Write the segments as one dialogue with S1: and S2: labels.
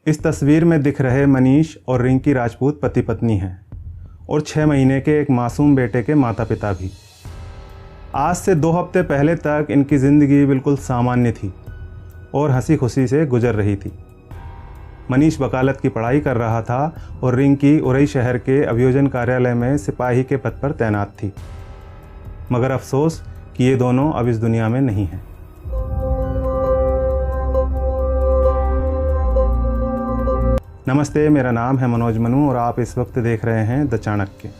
S1: इस तस्वीर में दिख रहे मनीष और रिंकी राजपूत पति पत्नी हैं और 6 महीने के एक मासूम बेटे के माता पिता भी। आज से 2 हफ्ते पहले तक इनकी ज़िंदगी बिल्कुल सामान्य थी और हंसी खुशी से गुजर रही थी। मनीष वकालत की पढ़ाई कर रहा था और रिंकी उरई शहर के अभियोजन कार्यालय में सिपाही के पद पर तैनात थी। मगर अफसोस कि ये दोनों अब इस दुनिया में नहीं हैं। नमस्ते, मेरा नाम है मनोज मनु और आप इस वक्त देख रहे हैं द चाणक्य।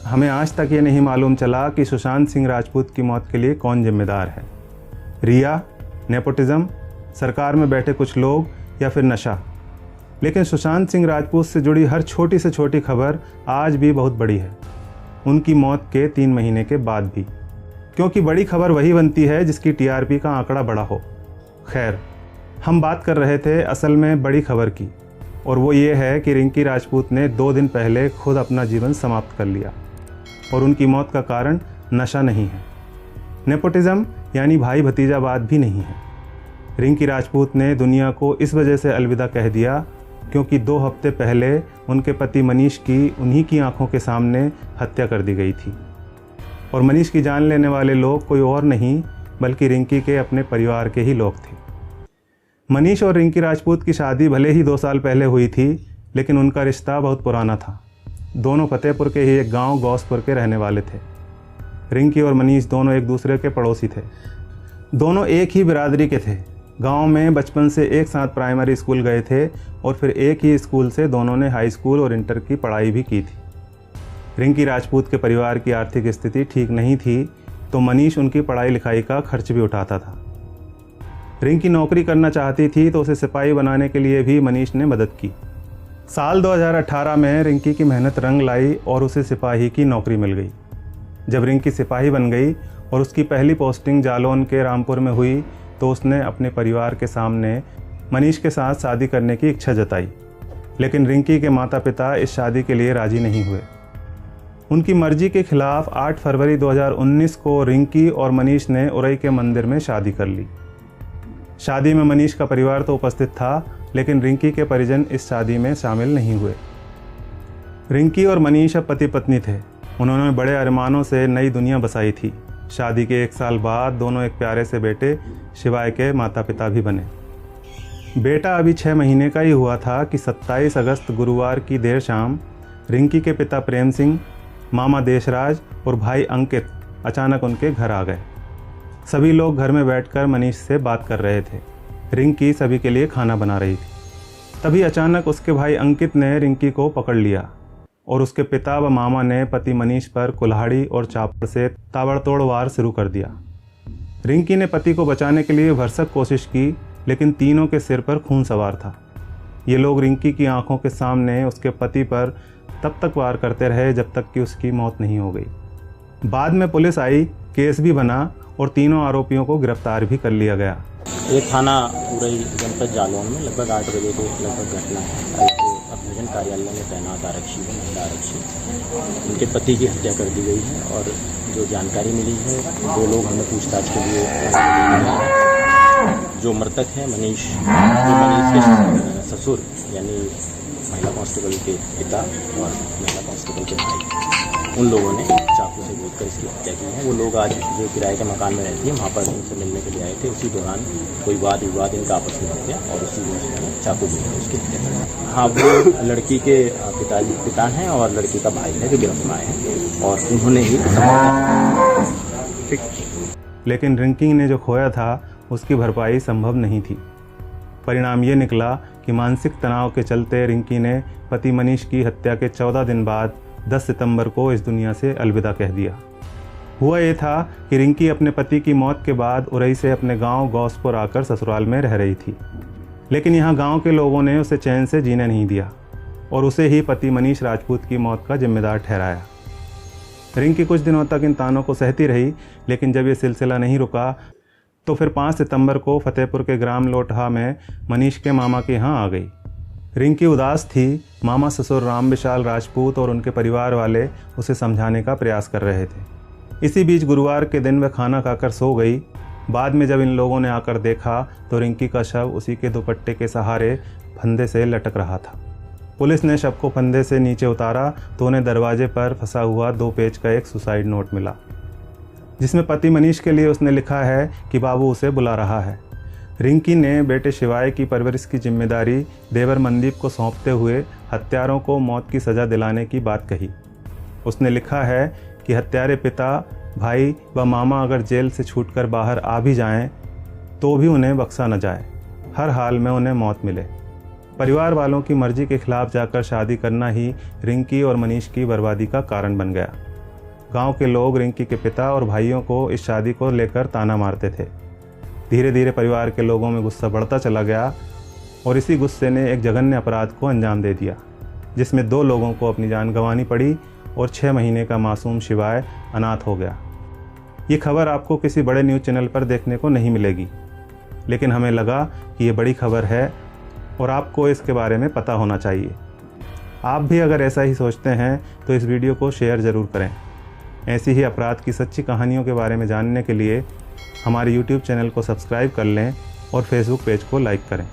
S1: हमें आज तक ये नहीं मालूम चला कि सुशांत सिंह राजपूत की मौत के लिए कौन जिम्मेदार है। रिया, नेपोटिज्म, सरकार में बैठे कुछ लोग या फिर नशा। लेकिन सुशांत सिंह राजपूत से जुड़ी हर छोटी से छोटी खबर आज भी बहुत बड़ी है, उनकी मौत के 3 महीने के बाद भी। क्योंकि बड़ी खबर वही बनती है जिसकी टीआरपी का आंकड़ा बड़ा हो। खैर, हम बात कर रहे थे असल में बड़ी खबर की, और वो ये है कि रिंकी राजपूत ने 2 दिन पहले खुद अपना जीवन समाप्त कर लिया और उनकी मौत का कारण नशा नहीं है, नेपोटिज्म यानी भाई भतीजावाद भी नहीं है। रिंकी राजपूत ने दुनिया को इस वजह से अलविदा कह दिया क्योंकि 2 हफ्ते पहले उनके पति मनीष की उन्हीं की आंखों के सामने हत्या कर दी गई थी। और मनीष की जान लेने वाले लोग कोई और नहीं बल्कि रिंकी के अपने परिवार के ही लोग थे। मनीष और रिंकी राजपूत की शादी भले ही 2 साल पहले हुई थी, लेकिन उनका रिश्ता बहुत पुराना था। दोनों फतेहपुर के ही एक गांव गौसपुर के रहने वाले थे। रिंकी और मनीष दोनों एक दूसरे के पड़ोसी थे। दोनों एक ही बिरादरी के थे। गांव में बचपन से एक साथ प्राइमरी स्कूल गए थे और फिर एक ही स्कूल से दोनों ने हाई स्कूल और इंटर की पढ़ाई भी की थी। रिंकी राजपूत के परिवार की आर्थिक स्थिति ठीक नहीं थी, तो मनीष उनकी पढ़ाई लिखाई का खर्च भी उठाता था। रिंकी नौकरी करना चाहती थी तो उसे सिपाही बनाने के लिए भी मनीष ने मदद की। साल 2018 में रिंकी की मेहनत रंग लाई और उसे सिपाही की नौकरी मिल गई। जब रिंकी सिपाही बन गई और उसकी पहली पोस्टिंग जालौन के रामपुर में हुई तो उसने अपने परिवार के सामने मनीष के साथ शादी करने की इच्छा जताई। लेकिन रिंकी के माता पिता इस शादी के लिए राजी नहीं हुए। उनकी मर्जी के खिलाफ 8 फरवरी 2019 को रिंकी और मनीष ने उरई के मंदिर में शादी कर ली। शादी में मनीष का परिवार तो उपस्थित था, लेकिन रिंकी के परिजन इस शादी में शामिल नहीं हुए। रिंकी और मनीष अब पति पत्नी थे। उन्होंने बड़े अरमानों से नई दुनिया बसाई थी। शादी के 1 साल बाद दोनों एक प्यारे से बेटे शिवाय के माता पिता भी बने। बेटा अभी 6 महीने का ही हुआ था कि 27 अगस्त गुरुवार की देर शाम रिंकी के पिता प्रेम सिंह, मामा देशराज और भाई अंकित अचानक उनके घर आ गए। सभी लोग घर में बैठकर मनीष से बात कर रहे थे। रिंकी सभी के लिए खाना बना रही थी। तभी अचानक उसके भाई अंकित ने रिंकी को पकड़ लिया और उसके पिता व मामा ने पति मनीष पर कुल्हाड़ी और चापड़ से ताबड़तोड़ वार शुरू कर दिया। रिंकी ने पति को बचाने के लिए भरसक कोशिश की, लेकिन तीनों के सिर पर खून सवार था। ये लोग रिंकी की आंखों के सामने उसके पति पर तब तक वार करते रहे जब तक कि उसकी मौत नहीं हो गई। बाद में पुलिस आई, केस भी बना और तीनों आरोपियों को गिरफ्तार भी कर लिया गया।
S2: ये थाना उरई जनपद जालौन में लगभग 8 बजे के लगभग घटना है। अभियोजन कार्यालय में तैनात आरक्षी है, महिला आरक्षी, उनके पति की हत्या कर दी गई है। और जो जानकारी मिली है, 2 लोग हमें पूछताछ के लिए जो मृतक है मनीष के ससुर यानी महिला कांस्टेबल के पिता और महिला कांस्टेबल के भाई, उन लोगों ने चाकू से गोदकर इसकी हत्या की है। वो लोग आज जो किराए के मकान में रहती है वहाँ पर उनसे मिलने के लिए आए थे। उसी दौरान कोई वाद विवाद इनका आपस में हो गया और उसी में चाकू भी उसकी हत्या कर। हाँ, वो लड़की के पिता हैं और लड़की का भाई है जो गिरफ्त में आए हैं और उन्होंने ही
S1: लेकिन रिंकी ने जो खोया था उसकी भरपाई संभव नहीं थी। परिणाम ये निकला कि मानसिक तनाव के चलते रिंकी ने पति मनीष की हत्या के 14 दिन बाद 10 सितंबर को इस दुनिया से अलविदा कह दिया। हुआ ये था कि रिंकी अपने पति की मौत के बाद उरई से अपने गांव गौसपुर आकर ससुराल में रह रही थी। लेकिन यहाँ गांव के लोगों ने उसे चैन से जीने नहीं दिया और उसे ही पति मनीष राजपूत की मौत का जिम्मेदार ठहराया। रिंकी कुछ दिनों तक इन तानों को सहती रही, लेकिन जब ये सिलसिला नहीं रुका तो फिर 5 सितंबर को फतेहपुर के ग्राम लोटहा में मनीष के मामा के यहाँ आ गई। रिंकी उदास थी। मामा ससुर राम विशाल राजपूत और उनके परिवार वाले उसे समझाने का प्रयास कर रहे थे। इसी बीच गुरुवार के दिन वह खाना खाकर सो गई। बाद में जब इन लोगों ने आकर देखा तो रिंकी का शव उसी के दुपट्टे के सहारे फंदे से लटक रहा था। पुलिस ने शव को फंदे से नीचे उतारा तो उन्हें दरवाजे पर फंसा हुआ 2 पेज का एक सुसाइड नोट मिला, जिसमें पति मनीष के लिए उसने लिखा है कि बाबू उसे बुला रहा है। रिंकी ने बेटे शिवाय की परवरिश की जिम्मेदारी देवर मनदीप को सौंपते हुए हत्यारों को मौत की सज़ा दिलाने की बात कही। उसने लिखा है कि हत्यारे पिता, भाई व मामा अगर जेल से छूटकर बाहर आ भी जाएं तो भी उन्हें बख्शा न जाए, हर हाल में उन्हें मौत मिले। परिवार वालों की मर्जी के खिलाफ जाकर शादी करना ही रिंकी और मनीष की बर्बादी का कारण बन गया। गांव के लोग रिंकी के पिता और भाइयों को इस शादी को लेकर ताना मारते थे। धीरे धीरे परिवार के लोगों में गुस्सा बढ़ता चला गया और इसी गुस्से ने एक जघन्य अपराध को अंजाम दे दिया, जिसमें 2 लोगों को अपनी जान गंवानी पड़ी और 6 महीने का मासूम शिवाय अनाथ हो गया। ये खबर आपको किसी बड़े न्यूज़ चैनल पर देखने को नहीं मिलेगी, लेकिन हमें लगा कि ये बड़ी खबर है और आपको इसके बारे में पता होना चाहिए। आप भी अगर ऐसा ही सोचते हैं तो इस वीडियो को शेयर ज़रूर करें। ऐसी ही अपराध की सच्ची कहानियों के बारे में जानने के लिए हमारे YouTube चैनल को सब्सक्राइब कर लें और Facebook पेज को लाइक करें।